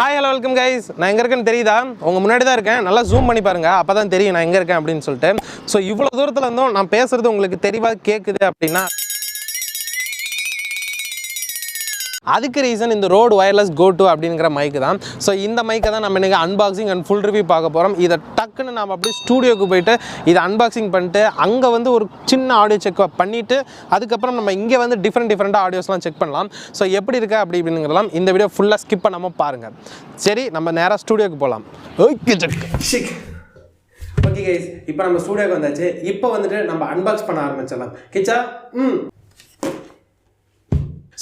Hi, hello, welcome guys. நான் எங்க இருக்கேன்னு தெரியுதா? உங்க முன்னாடி தான் இருக்கேன். நல்லா ஜூம் பண்ணி பாருங்க. அப்பதான் தெரியும் நான் எங்க இருக்கேன் அப்படினு சொல்லிட்டு. சோ இவ்வளவு தூரத்துல இருந்தும் நான் பேசுறது உங்களுக்கு தெளிவா கேக்குது அப்படினா அதுக்கு ரீசன் இந்த RODE Wireless GOll அப்படிங்கிற மைக் தான். ஸோ இந்த மைக்கை தான் நம்ம இன்னைக்கு அன்பாக்சிங் அண்ட் ஃபுல் ரிவ்யூ பார்க்க போகிறோம். இதை டக்குன்னு நம்ம அப்படியே ஸ்டூடியோக்கு போயிட்டு இதை அன்பாக்சிங் பண்ணிட்டு அங்கே வந்து ஒரு சின்ன ஆடியோ செக் பண்ணிவிட்டு அதுக்கப்புறம் நம்ம இங்கே வந்து டிஃப்ரெண்ட்டாக ஆடியோஸ்லாம் செக் பண்ணலாம். ஸோ எப்படி இருக்கா அப்படிங்கிறதெல்லாம் இந்த வீடியோ ஃபுல்லாக ஸ்கிப் பண்ணாமல் பாருங்கள். சரி, நம்ம நேராக ஸ்டூடியோக்கு போகலாம். ஓகே கைஸ், இப்போ நம்ம ஸ்டூடியோக்கு வந்தாச்சு. இப்போ வந்துட்டு நம்ம அன்பாக்ஸ் பண்ண ஆரம்பிச்சிடலாம். கிச்சா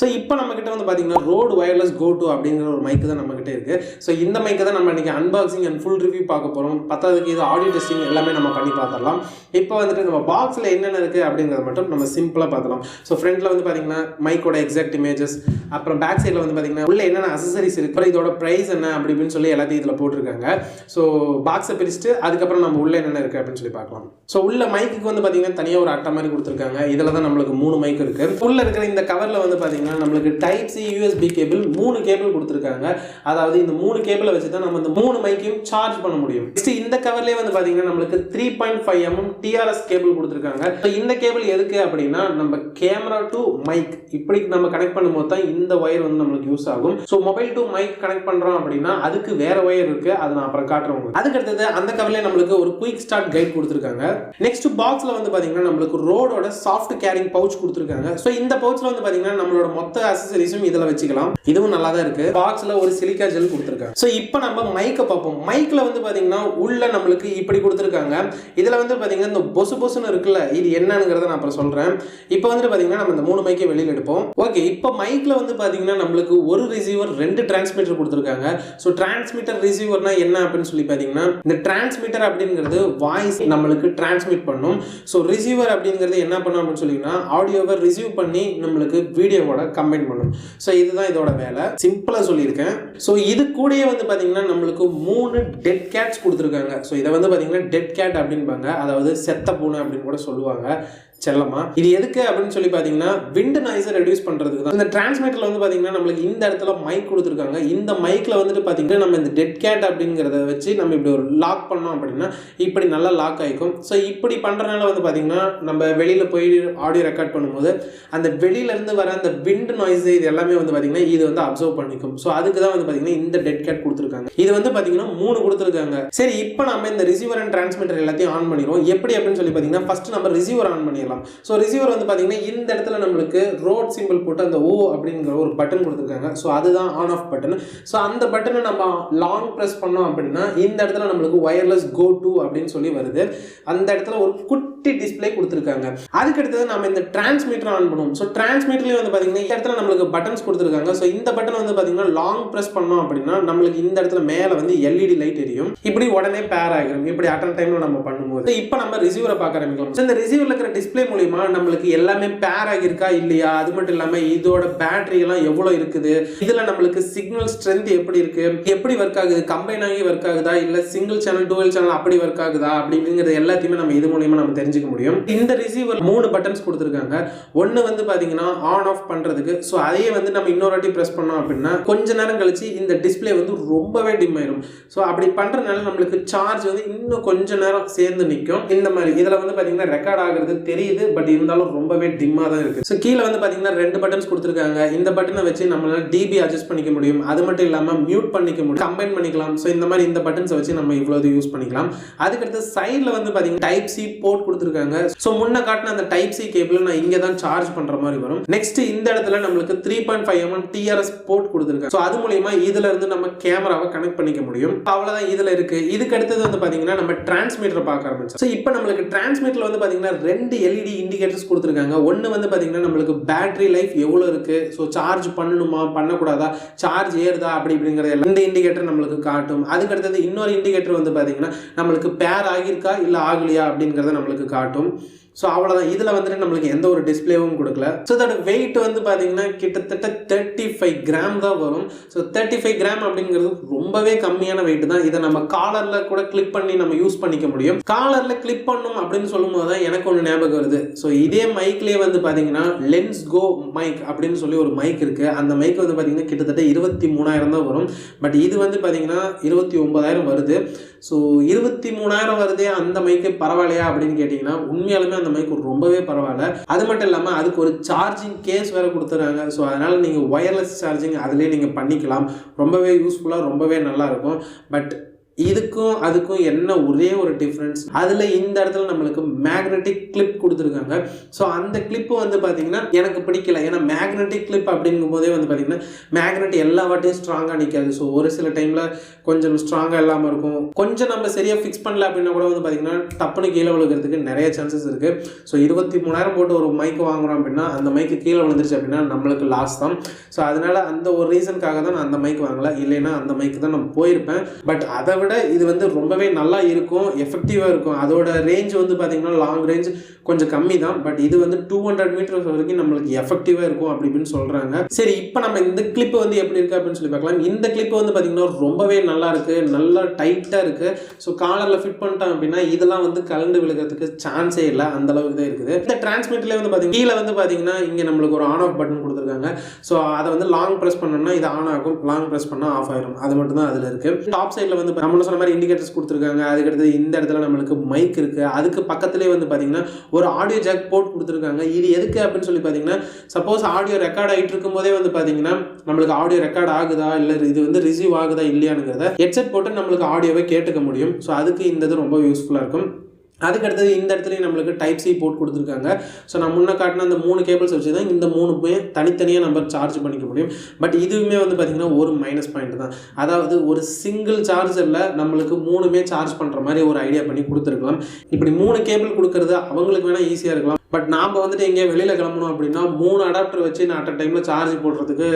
ஸோ இப்போ நம்மக்கிட்ட வந்து பார்த்தீங்கன்னா RODE Wireless GOll அப்படிங்கிற ஒரு மைக்கு தான் நம்மக்கிட்ட இருக்குது. ஸோ இந்த மைக்கை தான் நம்ம இன்றைக்கி அன்பாக்சிங் அண்ட் ஃபுல் ரிவ்யூ பார்க்க போகிறோம். பத்தாவதுக்கு இது ஆடியோ டெஸ்டிங் எல்லாமே நம்ம பண்ணி பார்த்துடலாம். இப்போ வந்துட்டு நம்ம பாக்ஸில் என்னென்ன இருக்குது அப்படிங்கிறத மட்டும் நம்ம சிம்பிளாக பார்த்துலாம். ஸோ ஃப்ரண்ட்டில் வந்து பார்த்தீங்கன்னா மைக்கோட எக்ஸாக்ட் இமேஜஸ், அப்புறம் பேக் சைடில் வந்து பார்த்தீங்கன்னா உள்ள என்னென்ன அசசரிஸ் இருக்குது, இதோட ப்ரைஸ் என்ன அப்படின்னு சொல்லி எல்லாத்தையும் இதில் போட்டிருக்காங்க. ஸோ பாக்ஸை பிரிச்சுட்டு அதுக்கப்புறம் நம்ம உள்ள என்னென்ன இருக்குது அப்படின்னு சொல்லி பார்க்கலாம். ஸோ உள்ள மைக்குக்கு வந்து பார்த்தீங்கன்னா தனியாக ஒரு அட்டை மாதிரி கொடுத்துருக்காங்க. இதில் தான் நம்மளுக்கு 3 மைக் இருக்குது. உள்ள இருக்கிற இந்த கவரில் வந்து பார்த்தீங்கன்னா நம்மளுக்கு type C USB cable 3 cable கொடுத்துருக்காங்க. அதாவது இந்த 3 கேபிளை வச்சு தான் நம்ம இந்த 3 மைக்கையும் சார்ஜ் பண்ண முடியும். நெக்ஸ்ட் இந்த கவர்லேயே வந்து பார்த்தீங்கன்னா நம்மளுக்கு 3.5 mm டிஆர்எஸ் கேபிள் கொடுத்துருக்காங்க. இந்த கேபிள் எதுக்கு அப்படின்னா நம்ம கேமரா டு மைக் இப்படி நம்ம கனெக்ட் பண்ணும்போது தான் இந்த ஒயர் வந்து நம்மளுக்கு யூஸ் ஆகும். So mobile to mic connect பண்ணுறோம் அப்படின்னா அதுக்கு வேற ஒயர் இருக்கு, அதை நான் அப்புறம் காட்டுறேன். அதுக்கு அடுத்தது அந்த கவர்லேயே நம்மளுக்கு ஒரு குயிக் ஸ்டார்ட் கைட் கொடுத்துருக்காங்க. நெக்ஸ்ட் பாக்ஸில் வந்து பார்த்தீங்கன்னா நம்மளுக்கு ரோடோட சாஃப்ட் கேரிங் பவுச் கொடுத்துருக்காங்க. ஸோ இந்த பவுச்சில் வந்து பார்த்தீங்கன்னா நம்மளோட மொத்த அக்சசரிஸும் இதில் வச்சுக்கலாம். இதுவும் நல்லா தான் இருக்கு. பாக்ஸில் ஒரு சிலிக்கா ஜெல் கொடுத்துருக்காங்க. ஸோ இப்போ நம்ம மைக்கை பார்ப்போம். மைக்கில் வந்து பார்த்தீங்கன்னா உள்ள நம்மளுக்கு இப்படி கொடுத்துருக்காங்க. இதில் வந்து பார்த்தீங்கன்னா இந்த பொசுன்னு இருக்குல்ல, இது என்னங்கிறத நான் அப்புறம் சொல்கிறேன். இப்போ வந்துட்டு பார்த்தீங்கன்னா நம்ம இந்த 3 மைக்கை வெளியில் எடுப்போம். ஓகே, இப்போ மைக்கில் வந்து பார்த்தீங்கன்னா நம்மளுக்கு ஒரு ரிசீவர் 2 டிரான்ஸ்மிட்டர் கொடுத்துருக்காங்க. ஸோ டிரான்ஸ்மிட்டர் ரிசீவர்னா என்ன அப்படின்னு சொல்லி பார்த்தீங்கன்னா இந்த டிரான்ஸ்மிட்டர் அப்படிங்கிறது வாய்ஸ் நம்மளுக்கு டிரான்ஸ்மிட் பண்ணும். ஸோ ரிசீவர் அப்படிங்கிறது என்ன பண்ணும் அப்படின்னு சொல்லிங்கன்னா ஆடியோவை ரிசீவ் பண்ணி நம்மளுக்கு வீடியோவோட கம்பைன் பண்ணும். ஸோ இதுதான் இதோட வேலை. சிம்பிளாக சொல்லியிருக்கேன். ஸோ இது கூடயே வந்து பார்த்தீங்கன்னா நம்மளுக்கு 3 டெட் கேட்ஸ் கொடுத்துருக்காங்க. ஸோ இதை வந்து பார்த்தீங்கன்னா டெட் கேட் அப்படின்பாங்க, அதாவது செத்த பூனை அப்படின்னு கூட சொல்லுவாங்க செல்லமா. இது எதுக்கு அப்படின்னு சொல்லி பார்த்தீங்கன்னா விண்ட் நாய்ஸை ரெடியூஸ் பண்ணுறதுக்கு தான். இந்த டிரான்ஸ்மிட்டரில் வந்து பார்த்தீங்கன்னா நம்மளுக்கு இந்த இடத்துல மைக் கொடுத்துருக்காங்க. இந்த மைக்கில் வந்துட்டு பார்த்தீங்கன்னா நம்ம இந்த டெட் கேட் அப்படிங்கிறத வச்சு நம்ம இப்படி ஒரு லாக் பண்ணோம் அப்படின்னா இப்படி நல்லா லாக் ஆகிக்கும். ஸோ இப்படி பண்ணுறதுனால வந்து பார்த்தீங்கன்னா நம்ம வெளியில் போய் ஆடியோ ரெக்கார்ட் பண்ணும்போது அந்த வெளியிலேருந்து வர அந்த விண்ட் நாய்ஸ் இது எல்லாமே வந்து பார்த்தீங்கன்னா இது வந்து அப்சர்வ் பண்ணிக்கும். ஸோ அதுக்கு தான் வந்து பார்த்தீங்கன்னா இந்த டெட் கேட் கொடுத்துருக்காங்க. இது வந்து பார்த்தீங்கன்னா 3 கொடுத்துருக்காங்க. சரி, இப்போ நம்ம இந்த ரிசீவர் அண்ட் டிரான்ஸ்மிட்டர் எல்லாத்தையும் ஆன் பண்ணிடுவோம். எப்படி அப்படின்னு சொல்லி பார்த்தீங்கன்னா ஃபர்ஸ்ட் நம்ம ரிசீவர் ஆன் பண்ணிடலாம். ஸோ ரிசீவர் வந்து பார்த்தீங்கன்னா இந்த இடத்துல நம்மளுக்கு ரோட் சிம்பிள் போட்டு அந்த ஓ அப்படிங்கிற ஒரு பட்டன் கொடுத்துருக்காங்க. ஸோ அதுதான் ஆன் ஆஃப் பட்டன். ஸோ அந்த பட்டனை நம்ம லாங் ப்ரெஸ் பண்ணோம் அப்படின்னா இந்த இடத்துல நம்மளுக்கு Wireless GOll அப்படின்னு சொல்லி வருது. அந்த இடத்துல ஒரு குட்டி டிஸ்பிளே கொடுத்துருக்காங்க. அதுக்கு அடுத்தது நம்ம இந்த டிரான்ஸ்மிட்டர் ஆன் பண்ணுவோம். ஸோ டிரான்ஸ்மிட்டர்லேயே வந்து பார்த்தீங்கன்னா இந்த இடத்துல நம்மளுக்கு பட்டன்ஸ் கொடுத்துருக்காங்க. ஸோ இந்த பட்டன் வந்து பார்த்தீங்கன்னா லாங் ப்ரெஸ் பண்ணோம் அப்படின்னா நம்மளுக்கு இந்த இடத்துல மேலே வந்து LED லைட் எரியும். இப்படி உடனே பேர் ஆகிடும். இப்படி அட்டன் டைம்ல நம்ம பண்ணும்போது இப்போ நம்ம ரிசீவரை பார்க்க ஆரம்பிக்கலாம். ஸோ இந்த ரிசீவரில் இருக்கிற டிஸ்பிளே மூலமா நம்மளுக்கு எல்லாமே பேர் ஆகியிருக்கா இல்லையா, அது மட்டும் இல்லாமல் இதோட பேட்டரி எல்லாம் எவ்வளோ இருக்குது, இதில் நம்மளுக்கு சிக்னல் ஸ்ட்ரென்த் எப்படி இருக்கு, எப்படி ஒர்க் ஆகுது, கம்பைன் ஆகி ஒர்க் ஆகுதா இல்லை சிங்கிள் சேனல் டூவல் சேனல் அப்படி ஒர்க் ஆகுதா அப்படிங்கிறது எல்லாத்தையுமே நம்ம இது மூலமா நம்ம தெரிஞ்சுக்க முடியும். இந்த ரிசீவர் 3 பட்டன்ஸ் கொடுத்துருக்காங்க. ஒன்று வந்து பார்த்தீங்கன்னா ஆன் ஆஃப் பண்ணுறதுக்கு. ஸோ அதையே வந்து நம்ம இன்னொரு வாட்டி ப்ரெஸ் பண்ணோம் அப்படின்னா கொஞ்ச நேரம் கழிச்சு இந்த டிஸ்பிளே வந்து ரொம்பவே டிம் ஆயிடும். ஸோ அப்படி பண்ணுறதுனால நம்மளுக்கு சார்ஜ் வந்து இன்னும் கொஞ்ச நேரம் சேர்ந்து நிற்கும். இந்த மாதிரி இதில் வந்து பார்த்தீங்கன்னா ரெக்கார்ட் ஆகுறது தெரியுது, பட் இருந்தாலும் ரொம்பவே டிம்மா தான் இருக்கு. ஸோ கீழே வந்து பார்த்தீங்கன்னா 2 பட்டன்ஸ் கொடுத்துருக்காங்க. இந்த பட்டனை வச்சு நம்மளால டிபி அட்ஜஸ்ட் பண்ணிக்க முடியும். அது மட்டும் இல்லாமல் மியூட் பண்ணிக்க முடியும், கம்பைன் பண்ணிக்கலாம். ஸோ இந்த மாதிரி இந்த பட்டன்ஸை வச்சு நம்ம இவ்வளவு யூஸ் பண்ணிக்கலாம். அதுக்கடுத்து சைடில் வந்து பார்த்தீங்கன்னா டைப் சி போர்ட் கொடுத்துருக்காங்க. ஸோ முன்ன காட்டின அந்த டைப் சி கேபிள் நான் இங்கே தான் சார்ஜ் பண்ணுற மாதிரி வரும். நெக்ஸ்ட் இந்த இடத்துல நம்மளுக்கு 3.5 mm டிஆர்எஸ் போர்ட் கொடுத்துருக்காங்க. ஸோ அது மூலமா இதுல இருந்து நம்ம கேமராவை கனெக்ட் பண்ணிக்க முடியும். அவ்வளோதான் இதுல இருக்கு. இதுக்கு அடுத்தது வந்து பார்த்தீங்கன்னா நம்ம டிரான்ஸ்மிட்டர் பார்க்க ஆரம்பிச்சோம். ஸோ இப்போ நம்மளுக்கு டிரான்ஸ்மிட்டர்ல வந்து பார்த்தீங்கன்னா 2 LED இண்டிகேட்டர்ஸ் கொடுத்துருக்காங்க. ஒன்று வந்து பார்த்தீங்கன்னா நம்மளுக்கு பேட்டரி லைஃப் எவ்வளோ இருக்குது, ஸோ சார்ஜ் பண்ணணுமா பண்ணக்கூடாதா, சார்ஜ் ஏறுதா அப்படிங்கிற இந்த இண்டிகேட்டர் நம்மளுக்கு காட்டும். அதுக்கு அடுத்தது இன்னொரு இண்டிகேட்டர் வந்து பார்த்தீங்கன்னா நம்மளுக்கு பேர் ஆகியிருக்கா இல்லை ஆகலையா அப்படிங்கிறத நம்மளுக்கு காட்டும். ஸோ அவ்வளோதான். இதில் வந்துட்டு நம்மளுக்கு எந்த ஒரு டிஸ்பிளேவும் கொடுக்கல. ஸோ இதோட வெயிட் வந்து பார்த்தீங்கன்னா கிட்டத்தட்ட 35 கிராம் தான் வரும். ஸோ 35 கிராம் அப்படிங்கிறது ரொம்பவே கம்மியான வெயிட் தான். இதை நம்ம காலரில் கூட கிளிப் பண்ணி நம்ம யூஸ் பண்ணிக்க முடியும். காலரில் கிளிப் பண்ணணும் அப்படின்னு சொல்லும் போது தான் எனக்கு ஒன்று ஞாபகம் வருது. ஸோ இதே மைக்லேயே வந்து பார்த்தீங்கன்னா லென்ஸ் கோ மைக் அப்படின்னு சொல்லி ஒரு மைக் இருக்குது. அந்த மைக் வந்து பார்த்தீங்கன்னா கிட்டத்தட்ட 23,000 தான் வரும். பட் இது வந்து பார்த்தீங்கன்னா 29,000 வருது. ஸோ 23,000 வருதே, அந்த மைக்கு பரவாயில்லையா அப்படின்னு கேட்டிங்கன்னா உண்மையாலுமே அந்த மைக் ரொம்பவே பரவாயில்ல. அது மட்டும் இல்லாமல் அதுக்கு ஒரு சார்ஜிங் கேஸ் வேறு கொடுத்துறாங்க. ஸோ அதனால் நீங்கள் ஒயர்லெஸ் சார்ஜிங் அதிலே நீங்கள் பண்ணிக்கலாம். ரொம்பவே யூஸ்ஃபுல்லாக ரொம்பவே நல்லாயிருக்கும். பட் இதுக்கும் அதுக்கும் என்ன ஒரே ஒரு டிஃப்ரென்ஸ், அதில் இந்த இடத்துல நம்மளுக்கு மேக்னெட்டிக் கிளிப் கொடுத்துருக்காங்க. ஸோ அந்த கிளிப்பு வந்து பார்த்தீங்கன்னா எனக்கு பிடிக்கல. ஏன்னா மேக்னெட்டிக் கிளிப் அப்படிங்கும் போதே வந்து பார்த்தீங்கன்னா மேக்னெட் எல்லா வாட்டியும் ஸ்ட்ராங்காக நிற்காது. ஸோ ஒரு சில டைமில் கொஞ்சம் ஸ்ட்ராங்காக இல்லாமல் இருக்கும். கொஞ்சம் நம்ம சரியாக ஃபிக்ஸ் பண்ணல அப்படின்னா கூட வந்து பார்த்தீங்கன்னா டப்புன்னு கீழே விழுகிறதுக்கு நிறைய சான்சஸ் இருக்குது. ஸோ 23,000 போட்டு ஒரு மைக்கு வாங்குகிறோம் அப்படின்னா அந்த மைக்கு கீழே விழுந்துருச்சு அப்படின்னா நம்மளுக்கு லாஸ் தான். ஸோ அதனால் அந்த ஒரு ரீசனுக்காக தான் நான் அந்த மைக் வாங்கலை. இல்லைன்னா அந்த மைக்கு தான் நான் போயிருப்பேன். பட் அதை விட இது வந்து ரொம்பவே நல்லா இருக்கும், எஃபெக்டிவாக இருக்கும். அதோட ரேஞ்ச் வந்து பார்த்தீங்கன்னா லாங் ரேஞ்ச் கொஞ்சம் கம்மி தான். பட் இது வந்து 200 மீட்டர்ஸ் வரைக்கும் நம்மளுக்கு எஃபெக்டிவாக இருக்கும் அப்படி இப்படின்னு சொல்கிறாங்க. சரி, இப்போ நம்ம இந்த கிளிப் வந்து எப்படி இருக்குது அப்படின்னு சொல்லி பார்க்கலாம். இந்த கிளிப் வந்து பார்த்தீங்கன்னா ரொம்பவே நல்லா இருக்குது, நல்லா டைட்டாக இருக்குது. ஸோ காலரில் ஃபிட் பண்ணிட்டோம் அப்படின்னா இதெல்லாம் வந்து கலந்து விழுகிறதுக்கு சான்ஸே இல்லை, அந்த அளவுக்கு தான் இருக்குது. இந்த டிரான்ஸ்மிட்டர்லேயே வந்து பார்த்தீங்கன்னா கீழே வந்து பார்த்தீங்கன்னா இங்கே நம்மளுக்கு ஒரு ஆன் ஆஃப் பட்டன் கொடுத்துருக்காங்க. ஸோ அதை வந்து லாங் ப்ரெஸ் பண்ணோம்னா இது ஆன் ஆகும், லாங் ப்ரெஸ் பண்ணால் ஆஃப் ஆயிரும். அது மட்டும் தான் அதில் இருக்குது. டாப் சைடில் வந்து நம்ம சொன்ன மாதிரி இண்டிகேட்டர்ஸ் கொடுத்துருக்காங்க. அதுக்கடுத்து இந்த இடத்துல நம்மளுக்கு மைக் இருக்குது. அதுக்கு பக்கத்துலேயே வந்து பார்த்தீங்கன்னா ஒரு ஆடியோ ஜாக் போர்ட் கொடுத்துருக்காங்க. இது எதுக்கு அப்படின்னு சொல்லி பார்த்தீங்கன்னா சப்போஸ் ஆடியோ ரெக்கார்ட் ஆகிட்டு இருக்கும் போதே வந்து பார்த்தீங்கன்னா நம்மளுக்கு ஆடியோ ரெக்கார்ட் ஆகுதா இல்லை இது வந்து ரிசீவ் ஆகுதா இல்லையானுங்கிறத ஹெட்செட் போட்டு நம்மளுக்கு ஆடியோவை கேட்டுக்க முடியும். ஸோ அதுக்கு இந்த இது ரொம்ப யூஸ்ஃபுல்லாக இருக்கும். அதுக்கடுத்தது இந்த இடத்துலையும் நம்மளுக்கு டைப் சி போர்ட் கொடுத்துருக்காங்க. ஸோ நான் முன்னே காட்டின அந்த 3 கேபிள்ஸ் வச்சு தான் இந்த 3மே தனித்தனியாக நம்ம சார்ஜ் பண்ணிக்க முடியும். பட் இதுவுமே வந்து பார்த்திங்கன்னா ஒரு மைனஸ் பாயிண்ட் தான். அதாவது ஒரு சிங்கிள் சார்ஜரில் நம்மளுக்கு 3மே சார்ஜ் பண்ணுற மாதிரி ஒரு ஐடியா பண்ணி கொடுத்துருக்கலாம். இப்படி 3 கேபிள் கொடுக்குறது அவங்களுக்கு வேணால் ஈஸியாக இருக்கலாம். பட் நாம் வந்துட்டு எங்கேயோ வெளியில் கிளம்பணும் அப்படின்னா 3 அடாப்டர் வச்சு நான் அட் அ டைமில் சார்ஜ் போடுறதுக்கு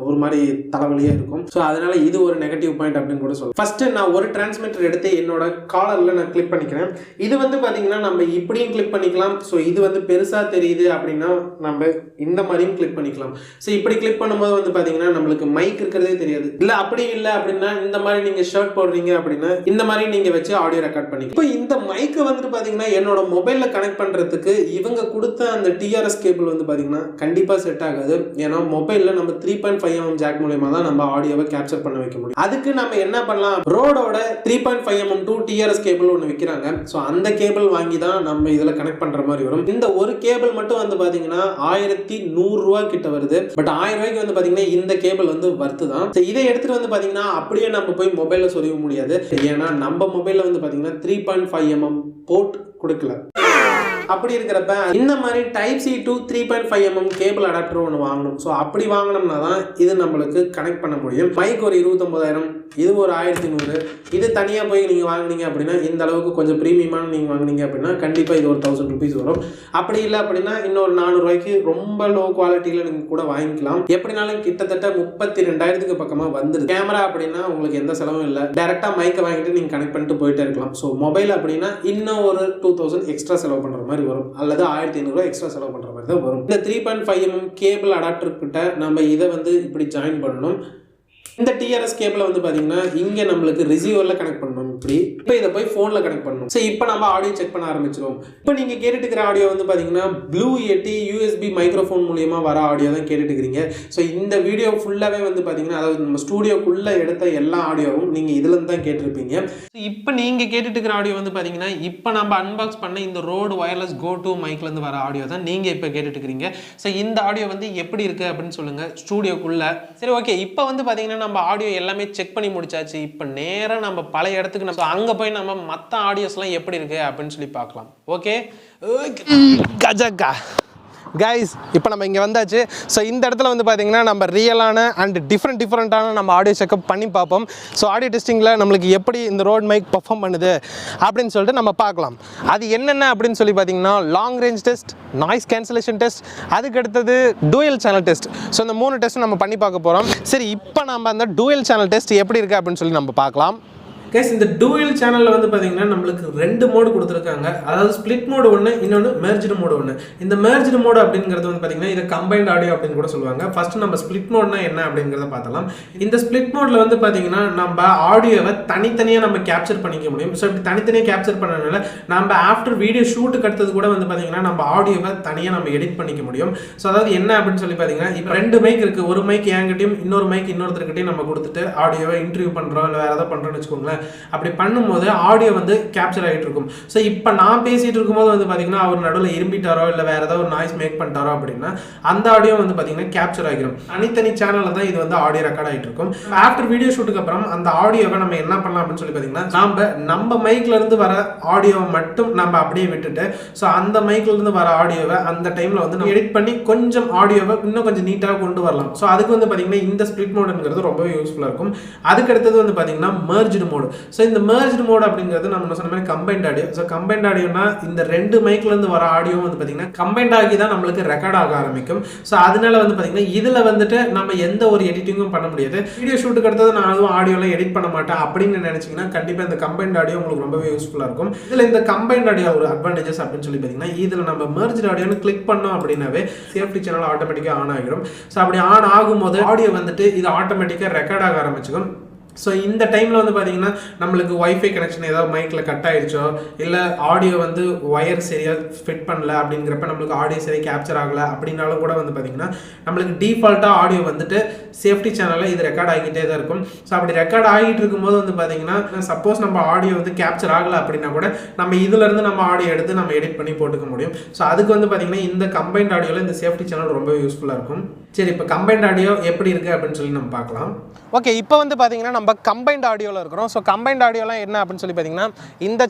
ஒரு மாதிரி தலைவலியாக இருக்கும். ஸோ அதனால் இது ஒரு நெகட்டிவ் பாயிண்ட் அப்படின்னு கூட சொல்லலாம். ஃபஸ்ட்டு நான் ஒரு டிரான்ஸ்மிட்டர் எடுத்து என்னோட காலரில் நான் கிளிக் பண்ணிக்கிறேன். இது வந்து பார்த்தீங்கன்னா நம்ம இப்படியும் கிளிக் பண்ணிக்கலாம். ஸோ இது வந்து பெருசாக தெரியுது அப்படின்னா நம்ம இந்த மாதிரியும் கிளிக் பண்ணிக்கலாம். ஸோ இப்படி கிளிக் பண்ணும்போது வந்து பார்த்தீங்கன்னா நம்மளுக்கு மைக் இருக்கிறதே தெரியாது. இல்லை அப்படி இல்லை அப்படின்னா இந்த மாதிரி நீங்கள் ஷர்ட் போடுறீங்க அப்படின்னா இந்த மாதிரி நீங்கள் வச்சு ஆடியோ ரெக்கார்ட் பண்ணிக்கலாம். இப்போ இந்த மைக்கை வந்துட்டு பார்த்தீங்கன்னா என்னோட மொபைலில் கனெக்ட் பண்ணுறதுக்கு இவங்க கொடுத்த அந்த டிஆர்எஸ் கேபிள் வந்து பார்த்தீங்கன்னா கண்டிப்பாக செட் ஆகாது. ஏன்னா மொபைலில் நம்ம 3.5mm ஜாக் மூலமா தான் நம்ம ஆடியோவை கேப்சர் பண்ண வைக்க முடியும். அதுக்கு நம்ம என்ன பண்ணலாம், ரோடோட 3.5mm to டிஆர்எஸ் கேபிள் ஒன்று விற்கிறாங்க. ஸோ அந்த கேபிள் வாங்கி தான் நம்ம இதில் கனெக்ட் பண்ணுற மாதிரி வரும். இந்த ஒரு கேபிள் மட்டும் வந்து பார்த்தீங்கன்னா 1100 ரூபா கிட்ட வருது. பட் 1000 ரூபாய்க்கு வந்து பார்த்தீங்கன்னா இந்த கேபிள் வந்து வர்த்து தான். ஸோ இதை எடுத்துகிட்டு வந்து பார்த்தீங்கன்னா அப்படியே நம்ம போய் மொபைலில் சொருக முடியாது. ஏன்னா நம்ம மொபைலில் வந்து பார்த்தீங்கன்னா 3.5mm போர்ட் கொடுக்கல. அப்படி இருக்கிறப்ப இந்த மாதிரி type C to 3.5mm cable adapter ஒன்று வாங்கணும். ஸோ அப்படி வாங்கினோம்னா தான் இது நம்மளுக்கு கனெக்ட் பண்ண முடியும். மைக் ஒரு 29,000, இது ஒரு 1100. இது தனியாக போய் நீங்கள் வாங்கினீங்க அப்படின்னா இந்த அளவுக்கு கொஞ்சம் ப்ரீமியமான நீங்கள் வாங்கினீங்க அப்படின்னா கண்டிப்பாக இது ஒரு 1000 rupees வரும். அப்படி இல்லை அப்படின்னா இன்னொரு 400 ரூபாய்க்கு ரொம்ப லோ குவாலிட்டியில் நீங்கள் கூட வாங்கிக்கலாம். எப்படினாலும் கிட்டத்தட்ட 32,000 பக்கமாக வந்துடுது. கேமரா அப்படின்னா உங்களுக்கு எந்த செலவும் இல்லை. டேரெக்டாக மைக்கை வாங்கிட்டு நீங்கள் கனெக்ட் பண்ணிட்டு போயிட்டே இருக்கலாம். ஸோ மொபைல் அப்படின்னா இன்னும் ஒரு 2000 எக்ஸ்ட்ரா செலவு பண்ணுற மாதிரி வரும், அல்லது 1500 எக்ஸ்ட்ரா செலவு பண்ற மாதிரி தான் வரும். இந்த 3.5mm கேபிள் அடாப்டர் கிட்ட நம்ம இதை வந்து இப்படி ஜாயின் பண்ணணும். இந்த டிஆர்எஸ் கேபிளை வந்து பார்த்தீங்கன்னா இங்கே நம்மளுக்கு ரிசீவரில் கனெக்ட் பண்ணணும். இப்போ இதை போய் ஃபோனில் கனெக்ட் பண்ணணும். ஸோ இப்போ நம்ம ஆடியோ செக் பண்ண ஆரம்பிச்சிடும். இப்போ நீங்கள் கேட்டுட்டு இருக்கிற ஆடியோ வந்து பார்த்தீங்கன்னா ப்ளூ எட்டி யூஎஸ்பி மைக்ரோஃபோன் மூலியமாக வர ஆடியோ தான் கேட்டுட்டு இருக்கிறீங்க. ஸோ இந்த வீடியோ ஃபுல்லாகவே வந்து பார்த்தீங்கன்னா அதாவது நம்ம ஸ்டூடியோக்குள்ளே எடுத்த எல்லா ஆடியோவும் நீங்கள் இதுலேருந்து தான் கேட்டிருப்பீங்க. ஸோ இப்போ நீங்கள் கேட்டுட்டு இருக்கிற ஆடியோ வந்து பார்த்தீங்கன்னா இப்போ நம்ம அன்பாக்ஸ் பண்ண இந்த ரோடு வயர்லெஸ் GOll மைக்லேருந்து வர ஆடியோ தான் நீங்கள் இப்போ கேட்டுட்டு இருக்கிறீங்க. ஸோ இந்த ஆடியோ வந்து எப்படி இருக்குது அப்படின்னு சொல்லுங்கள் ஸ்டூடியோக்குள்ளே. சரி, ஓகே. இப்போ வந்து பார்த்தீங்கன்னா நம்ம ஆடியோ எல்லாமே செக் பண்ணி முடிச்சாச்சு. இப்போ நேராக நம்ம பழைய இடத்துக்கு நம்ம அங்கே போய் நம்ம மற்ற ஆடியோஸ்லாம் எப்படி இருக்குது அப்படின்னு சொல்லி பார்க்கலாம். ஓகே கஜக்கா கைஸ், இப்போ நம்ம இங்கே வந்தாச்சு. ஸோ இந்த இடத்துல வந்து பார்த்தீங்கன்னா நம்ம ரியலான அண்ட் டிஃப்ரெண்ட்டான நம்ம ஆடியோ செக்அப் பண்ணி பார்ப்போம். ஸோ ஆடியோ டெஸ்டிங்கில் நம்மளுக்கு எப்படி இந்த ரோட் மைக் பர்ஃபார்ம் பண்ணுது அப்படின்னு சொல்லிட்டு நம்ம பார்க்கலாம். அது என்னென்ன அப்படின்னு சொல்லி பார்த்தீங்கன்னா long range test, noise cancellation test, அதுக்கு அடுத்தது டூயல் சேனல் டெஸ்ட். ஸோ இந்த 3 டெஸ்ட் நம்ம பண்ணி பார்க்க போகிறோம். சரி, இப்போ நம்ம அந்த டூயல் சேனல் டெஸ்ட் எப்படி இருக்குது அப்படின்னு சொல்லி நம்ம பார்க்கலாம். கைஸ் இந்த டூயல் சேனலில் வந்து பார்த்தீங்கன்னா நம்மளுக்கு 2 மோடு கொடுத்துருக்காங்க. அதாவது ஸ்பிளிட் மோடு ஒன்று, இன்னொன்று மெர்ஜ்டு மோடு ஒன்று. இந்த மெர்ஜ்டு மோடு அப்படிங்கிறது வந்து பார்த்தீங்கன்னா இதை கம்பைன்ட் ஆடியோ அப்படின்னு கூட சொல்லுவாங்க. ஃபர்ஸ்ட் நம்ம ஸ்பிளிட் மோட்னா என்ன அப்படிங்கிறத பார்த்தலாம். இந்த ஸ்பிளிட் மோடில் வந்து பார்த்தீங்கன்னா நம்ம ஆடியோவை தனித்தனியாக நம்ம கேப்சர் பண்ணிக்க முடியும். ஸோ இப்படி தனித்தனியாக கேப்சர் பண்ணனால நம்ம ஆஃப்டர் வீடியோ ஷூட்டுக்கு அடுத்தது கூட வந்து பார்த்தீங்கன்னா நம்ம ஆடியோவை தனியாக நம்ம எடிட் பண்ணிக்க முடியும். ஸோ அதாவது என்ன அப்படின்னு சொல்லி பார்த்தீங்கன்னா இப்போ 2 மைக் இருக்குது. ஒரு மைக் என்கிட்டையும் இன்னொரு மைக் இன்னொருத்தர்கிட்டையும் நம்ம கொடுத்துட்டு ஆடியோவை இன்டர்வியூ பண்ணுறோம் இல்லை வேறு ஏதாவது பண்ணுறோம்னு வச்சுக்கோங்களேன். அப்படி பண்ணும்போது ஆடியோ வந்து கேப்சர் ஆகிட்டு இருக்கும். ஸோ இப்போ நான் பேசிகிட்டு இருக்கும்போது வந்து பார்த்தீங்கன்னா அவர் நடுவில் இரும்பிட்டாரோ இல்லை வேறு ஏதாவது ஒரு நாய்ஸ் மேக் பண்ணிட்டாரோ அப்படின்னா அந்த ஆடியோ வந்து பார்த்தீங்கன்னா கேப்சர் ஆகிடும். தனித்தனி சேனலில் தான் இது வந்து ஆடியோ ரெக்கார்ட் ஆகிட்டு இருக்கும். ஆஃப்டர் வீடியோ ஷூட்டுக்கு அப்புறம் அந்த ஆடியோவை நம்ம என்ன பண்ணலாம் அப்படின்னு சொல்லி பார்த்தீங்கன்னா நம்ம மைக்ல இருந்து வர ஆடியோவை மட்டும் நம்ம அப்படியே விட்டுட்டு ஸோ அந்த மைக்ல இருந்து வர ஆடியோவை அந்த டைமில் வந்து எடிட் பண்ணி கொஞ்சம் ஆடியோவை இன்னும் கொஞ்சம் நீட்டாக கொண்டு வரலாம். ஸோ அதுக்கு வந்து பார்த்தீங்கன்னா இந்த ஸ்பிளிட் மோடுங்கிறது ரொம்பவே யூஸ்ஃபுல்லாக இருக்கும். அதுக்கு அடுத்தது வந்து பார்த்தீங்கன்னா மெர்ஜ்டு மோடு. ஸோ இந்த மெர்ஜ்டு மோட் அப்படிங்கிறது நம்ம சொன்ன மாதிரி கம்பைன்ட் ஆடியோ. ஸோ கம்பைன்ட் ஆடியோனா இந்த 2 மைக்ல இருந்து வர ஆடியோ வந்து பார்த்தீங்கன்னா கம்பைன்ட் ஆகி தான் நம்மளுக்கு ரெக்கார்ட் ஆக ஆரம்பிக்கும். ஸோ அதனால வந்து பார்த்தீங்கன்னா இதில் வந்துட்டு நம்ம எந்த ஒரு எடிட்டிங்கும் பண்ண முடியாது. வீடியோ ஷூட்டுக்கு அடுத்தது நான் அதுவும் ஆடியோலாம் எடிட் பண்ண மாட்டேன் அப்படின்னு நினைச்சீங்கன்னா கண்டிப்பாக இந்த கம்பைன்ட் ஆடியோ உங்களுக்கு ரொம்பவே யூஸ்ஃபுல்லாக இருக்கும். இதில் இந்த கம்பைன்ட் ஆடியோ ஒரு அட்வான்டேஜஸ் அப்படின்னு சொல்லி பார்த்தீங்கன்னா இதில் நம்ம மெர்ஜ்டு ஆடியோன்னு கிளிக் பண்ணோம் அப்படின்னாவே சேஃப்டி சேனல் ஆட்டோமேட்டிக்காக ஆன் ஆகிடும். ஸோ அப்படி ஆன் ஆகும்போது ஆடியோ வந்துட்டு இது ஆட்டோமேட்டிக்காக ரெக்கார்ட் ஆக ஆரம்பிச்சுக்கும். ஸோ இந்த டைமில் வந்து பார்த்தீங்கன்னா நம்மளுக்கு ஒய்ஃபை கனெக்ஷன் ஏதாவது மைக்கில் கட் ஆகிடுச்சோ இல்லை ஆடியோ வந்து ஒயர் சரியாக ஃபிட் பண்ணல அப்படிங்கிறப்ப நம்மளுக்கு ஆடியோ சரியாக கேப்சர் ஆகலை அப்படின்னாலும் கூட வந்து பார்த்தீங்கன்னா நம்மளுக்கு டிஃபால்ட்டாக ஆடியோ வந்துட்டு சேஃப்டி சேனலில் இது ரெக்கார்ட் ஆகிட்டே தான் இருக்கும். ஸோ அப்படி ரெக்கார்ட் ஆகிட்டு இருக்கும்போது வந்து பார்த்தீங்கன்னா சப்போஸ் நம்ம ஆடியோ வந்து கேப்சர் ஆகலை அப்படின்னா கூட நம்ம இதிலேருந்து நம்ம ஆடியோ எடுத்து நம்ம எடிட் பண்ணி போட்டுக்க முடியும். ஸோ அதுக்கு வந்து பார்த்தீங்கன்னா இந்த கம்பைன்ட் ஆடியோவில் இந்த சேஃப்டி சேனல் ரொம்ப யூஸ்ஃபுல்லாக இருக்கும். சரி, இப்போ கம்பைன்ட் ஆடியோ எப்படி இருக்குது அப்படின்னு சொல்லி நம்ம பார்க்கலாம். ஓகே, இப்போ வந்து பார்த்தீங்கன்னா நம்ம கம்பைன்ட் ஆடியோவில் இருக்கிறோம். ஸோ கம்பைன்ட் ஆடியோலாம் என்ன அப்படின்னு சொல்லி பார்த்தீங்கன்னா இந்த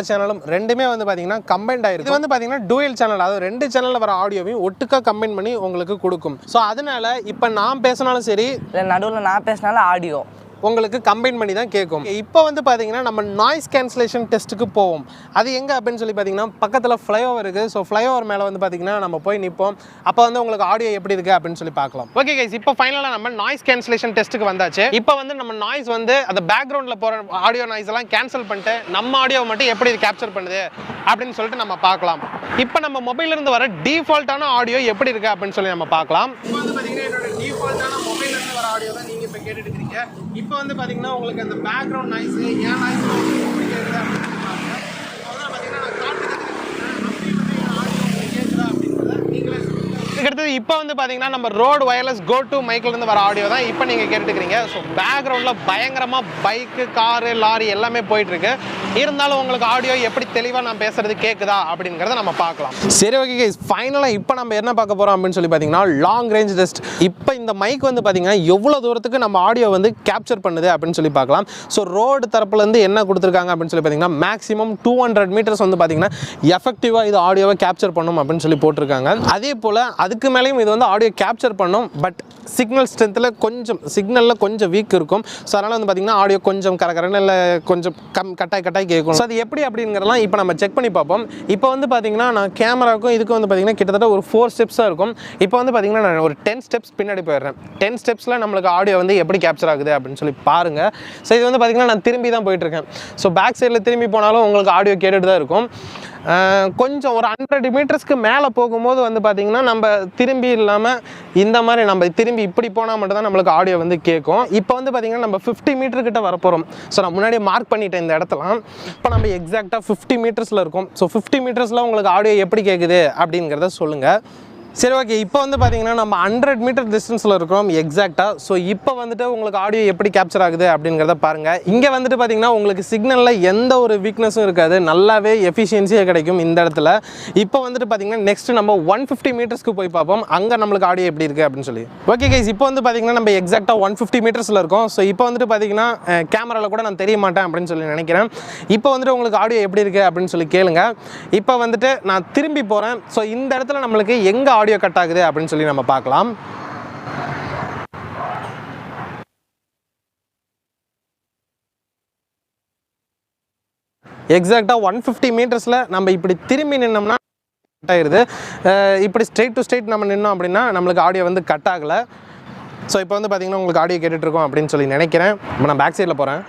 சேனலும் ரெண்டுமே வந்து பார்த்தீங்கன்னா கம்பைன்ட் ஆயிருக்கு. இது வந்து பார்த்தீங்கன்னா டூயல் சேனல், அதாவது 2 சேனலில் வர ஆடியோவையும் ஒட்டுக்கா கம்பைன் பண்ணி உங்களுக்கு கொடுக்கும். ஸோ அதனால இப்போ நான் பேசினாலும் சரி இல்லை நடுவில் நான் பேசினாலும் ஆடியோ உங்களுக்கு கம்பைன் பண்ணி தான் கேட்கும். இப்போ வந்து பார்த்தீங்கன்னா நம்ம நாய்ஸ் கேன்சலேஷன் டெஸ்ட்டுக்கு போவோம். அது எங்கே அப்படின்னு சொல்லி பார்த்தீங்கன்னா பக்கத்தில் ஃப்ளைஓவர் இருக்குது. ஸோ ஃப்ளைஓவர் மேலே வந்து பார்த்தீங்கன்னா நம்ம போய் நிற்போம். அப்போ வந்து உங்களுக்கு ஆடியோ எப்படி இருக்குது அப்படின்னு சொல்லி பார்க்கலாம். ஓகே கைஸ், இப்போ ஃபைனலாக நம்ம நாய்ஸ் கேன்சலேஷன் டெஸ்ட்டுக்கு வந்தாச்சு. இப்போ வந்து நம்ம நாய்ஸ் வந்து அந்த பேக்ரவுண்டில் போகிற ஆடியோ நாய்ஸ் எல்லாம் கேன்சல் பண்ணிட்டு நம்ம ஆடியோவை மட்டும் எப்படி இது கேப்சர் பண்ணுது அப்படின்னு சொல்லிட்டு நம்ம பார்க்கலாம். இப்போ நம்ம மொபைலிருந்து வர டிஃபால்ட்டான ஆடியோ எப்படி இருக்குது அப்படின்னு சொல்லி நம்ம பார்க்கலாம். இப்போ வந்து பார்த்தீங்கன்னா என்னோட டிஃபால்ட்டான மொபைலிருந்து வர ஆடியோ தான் நீங்கள் இப்போ கேட்டுட்டு இருக்கீங்க. இப்போ வந்து பார்த்தீங்கன்னா உங்களுக்கு அந்த பேக்ரவுண்ட் நாய்ஸ் ஏன் நாய்ஸ் எப்படி கேட்குது அப்படின்னு சொல்லி பாருங்க. அதெல்லாம் பார்த்தீங்கன்னா நான் காட்டுறதுக்கு அப்படி வந்து ஆடியோ உங்களுக்கு கேட்குதா அப்படின்றத நீங்களே சொல்லுங்கள். இதுக்கடுத்தது இப்போ வந்து பார்த்தீங்கன்னா நம்ம RODE Wireless GOll மைக்லேருந்து வர ஆடியோ தான் இப்போ நீங்கள் கேட்டுக்கிறீங்க. ஸோ பேக்ரவுண்டில் பயங்கரமாக பைக்கு, காரு, லாரி எல்லாமே போயிட்டுருக்கு. இருந்தாலும் உங்களுக்கு ஆடியோ எப்படி தெளிவாக நான் பேசுகிறது கேட்குதா அப்படிங்கிறத நம்ம பார்க்கலாம். சரி, ஓகே கைஸ், ஃபைனலாக இப்போ நம்ம என்ன பார்க்க போகிறோம் அப்படின்னு சொல்லி பார்த்தீங்கன்னா லாங் ரேஞ்ச் டெஸ்ட். இப்போ இந்த மைக் வந்து பார்த்தீங்கன்னா எவ்வளோ தூரத்துக்கு நம்ம ஆடியோ வந்து கேப்சர் பண்ணுது அப்படின்னு சொல்லி பார்க்கலாம். ஸோ RODE தரப்புலேருந்து என்ன கொடுத்துருக்காங்க அப்படின்னு சொல்லி பார்த்தீங்கன்னா மேக்ஸிமம் 200 மீட்டர்ஸ் வந்து பார்த்தீங்கன்னா எஃபெக்டிவாக இது ஆடியோவை கேப்சர் பண்ணும் அப்படின்னு சொல்லி போட்டிருக்காங்க. அதே போல் அதுக்கு மேலேயும் இது வந்து ஆடியோ கேப்சர் பண்ணும். பட் சிக்னல் சிக்னலில் கொஞ்சம் வீக் இருக்கும். ஸோ அதனால் வந்து பார்த்தீங்கன்னா ஆடியோ கொஞ்சம் கரகரன்னு இல்லை கொஞ்சம் கட்டாய் கேட்கும். ஸோ அது எப்படி அப்படிங்கிறலாம் இப்போ நம்ம செக் பண்ணி பார்ப்போம். இப்போ வந்து பார்த்தீங்கன்னா நான் கேமராவுக்கும் இதுக்கு வந்து பார்த்தீங்கன்னா கிட்டத்தட்ட ஒரு 4 ஸ்டெப்ஸாக இருக்கும். இப்போ வந்து பார்த்தீங்கன்னா நான் ஒரு 10 ஸ்டெப்ஸ் பின்னாடி போயிடுறேன். 10 ஸ்டெப்ஸில் நம்மளுக்கு ஆடியோ வந்து எப்படி கேப்சர் ஆகுது அப்படின்னு சொல்லி பாருங்கள். ஸோ இது வந்து பார்த்தீங்கன்னா நான் திரும்பி தான் போயிட்டுருக்கேன். ஸோ பேக் சைடில் திரும்பி போனாலும் உங்களுக்கு ஆடியோ கேட்டுட்டு தான் இருக்கும். கொஞ்சம் ஒரு 100 மீட்டர்ஸ்க்கு மேலே போகும்போது வந்து பார்த்திங்கன்னா நம்ம திரும்பி இல்லாமல் இந்த மாதிரி நம்ம திரும்பி இப்படி போனால் மட்டும்தான் நம்மளுக்கு ஆடியோ வந்து கேட்கும். இப்போ வந்து பார்த்திங்கன்னா நம்ம 50 மீட்டர்கிட்ட வரப்போகிறோம். ஸோ நான் முன்னாடியே மார்க் பண்ணிட்டேன் இந்த இடத்துல. இப்போ நம்ம எக்ஸாக்டாக 50 மீட்டர்ஸில் இருக்கும். ஸோ 50 மீட்டர்ஸில் உங்களுக்கு ஆடியோ எப்படி கேட்குது அப்படிங்கிறத சொல்லுங்கள். சரி, ஓகே, இப்போ வந்து பார்த்தீங்கன்னா நம்ம 100 மீட்டர் டிஸ்டன்ஸில் இருக்கிறோம் எக்ஸாக்டாக. ஸோ இப்போ வந்துட்டு உங்களுக்கு ஆடியோ எப்படி கேப்சர் ஆகுது அப்படிங்கிறத பாருங்கள். இங்கே வந்துட்டு பார்த்தீங்கன்னா உங்களுக்கு சிக்னலில் எந்த ஒரு வீக்னஸும் இருக்காது, நல்லாவே எஃபிஷியன்சியாக கிடைக்கும் இந்த இடத்துல. இப்போ வந்துட்டு பார்த்தீங்கன்னா நெக்ஸ்ட் நம்ம 150 மீட்டர்ஸ்க்கு போய் பார்ப்போம், அங்கே நம்மளுக்கு ஆடியோ எப்படி இருக்குது அப்படின்னு சொல்லி. ஓகே கைஸ், இப்போ வந்து பார்த்தீங்கன்னா நம்ம எக்ஸாக்டாக 150 மீட்டர்ஸில் இருக்கோம். ஸோ இப்போ வந்துட்டு பார்த்தீங்கன்னா கேமராவில் கூட நான் தெரிய மாட்டேன் அப்படின்னு சொல்லி நினைக்கிறேன். இப்போ வந்துட்டு உங்களுக்கு ஆடியோ எப்படி இருக்குது அப்படின்னு சொல்லி கேளுங்க. இப்போ வந்துட்டு நான் திரும்பி போகிறேன். ஸோ இந்த இடத்துல நம்மளுக்கு எங்கே ஆடியோ கட் ஆகுது அப்படின்னு சொல்லி நம்ம பார்க்கலாம். எக்ஸாக்டாக 150 மீட்டர்ஸில் நம்ம இப்படி திரும்பி நின்னோம்னா கட் ஆகிடுது. இப்படி ஸ்ட்ரெயிட் டு ஸ்ட்ரெயிட் நம்ம நின்னோம் அப்படின்னா நம்மளுக்கு ஆடியோ வந்து கட் ஆகலை. ஸோ இப்போ வந்து பார்த்தீங்கன்னா உங்களுக்கு ஆடியோ கேட்டுட்ருக்கோம் அப்படின்னு சொல்லி நினைக்கிறேன். இப்போ நான் பேக் சைடில் போகிறேன்.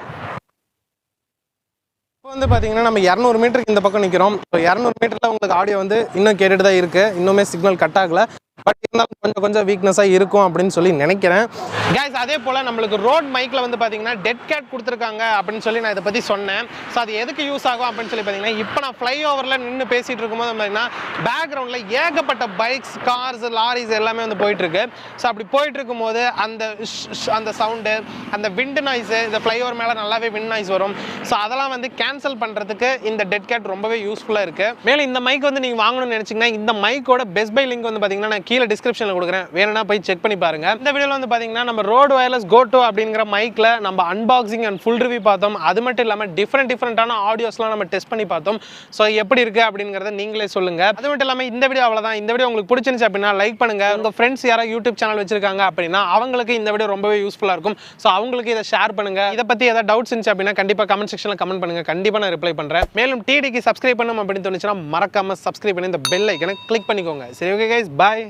வந்து பார்த்தீங்கன்னா நம்ம 200 மீட்டருக்கு இந்த பக்கம் நிற்கிறோம். ஸோ 200 மீட்டரில் உங்களுக்கு ஆடியோ வந்து இன்னும் கேட்டுட்டு தான் இருக்குது. இன்னுமே சிக்னல் கட் ஆகலை. பட் இருந்தாலும் கொஞ்சம் வீக்னஸாக இருக்கும் அப்படின்னு சொல்லி நினைக்கிறேன். கைஸ் அதே போல் நம்மளுக்கு ரோட் மைக்கில் வந்து பார்த்தீங்கன்னா டெட் கேட் கொடுத்துருக்காங்க அப்படின்னு சொல்லி நான் இதை பற்றி சொன்னேன். ஸோ அது எதுக்கு யூஸ் ஆகும் அப்படின்னு சொல்லி பார்த்தீங்கன்னா இப்போ நான் ஃப்ளைஓவரில் நின்று பேசிகிட்டு இருக்கும்போது பார்த்தீங்கன்னா பேக்ரவுண்டில் ஏகப்பட்ட பைக்ஸ், கார்ஸ், லாரிஸ் எல்லாமே வந்து போயிட்டுருக்கு. ஸோ அப்படி போயிட்டு இருக்கும்போது அந்த சவுண்டு, அந்த விண்ட் நாய்ஸு, இந்த ஃப்ளைஓவர் மேலே நல்லாவே விண்ட் நாய்ஸ் வரும். ஸோ அதெல்லாம் வந்து கேன்சல் பண்ணுறதுக்கு இந்த டெட் கேட் ரொம்பவே யூஸ்ஃபுல்லாக இருக்குது. மேலும் இந்த மைக் வந்து நீங்கள் வாங்கணும்னு நினச்சிங்கன்னா இந்த மைக்கோட பெஸ்ட் பை லிங்க் வந்து பார்த்தீங்கன்னா நான் கீழே டிஸ்கிரிப்ஷனில் கொடுக்குறேன். வேணும்னா போய் செக் பண்ணி பாருங்க. இந்த வீடியோவில் வந்து பார்த்தீங்கன்னா நம்ம RODE Wireless GOll அப்படிங்கிற மைக்கில் நம்ம அன்பாக்சிங் அண்ட் ஃபுல் ரிவ்யூ பார்த்தோம். அது மட்டும் இல்லாமல் டிஃப்ரெண்டான ஆடியோஸ்லாம் நம்ம டெஸ்ட் பண்ணி பார்த்தோம். ஸோ எப்படி இருக்கு அப்படிங்கிறத நீங்களே சொல்லுங்க. அது மட்டும் இல்லாமல் இந்த வீடியோ அவ்வளோதான். இந்த வீடியோ உங்களுக்கு பிடிச்சிருந்துச்சு அப்படின்னா லைக் பண்ணுங்க. உங்கள் ஃப்ரெண்ட்ஸ் யாராவது யூடியூப் சேனல் வச்சிருக்காங்க அப்படின்னா அவங்களுக்கு இந்த வீடியோ ரொம்பவே யூஸ்ஃபுல்லாக இருக்கும். ஸோ அவங்களுக்கு இதை ஷேர் பண்ணுங்க. இதை பற்றி ஏதாவது டவுட்ஸ் இருந்துச்சு அப்படின்னா கண்டிப்பாக கமெண்ட் செக்ஷனில் கமெண்ட் பண்ணுங்க. கண்டிப்பாக நான் ரிப்ளை பண்ணுறேன். மேலும் டிடிக்கு சப்ஸ்கிரைப் பண்ணணும் அப்படின்னு தோணுச்சுன்னா மறக்காம சப்ஸ்கிரைப் பண்ணி இந்த பெல் ஐக்கனை கிளிக் பண்ணிக்கோங்க. சரி, ஓகே கைஸ், பாய்.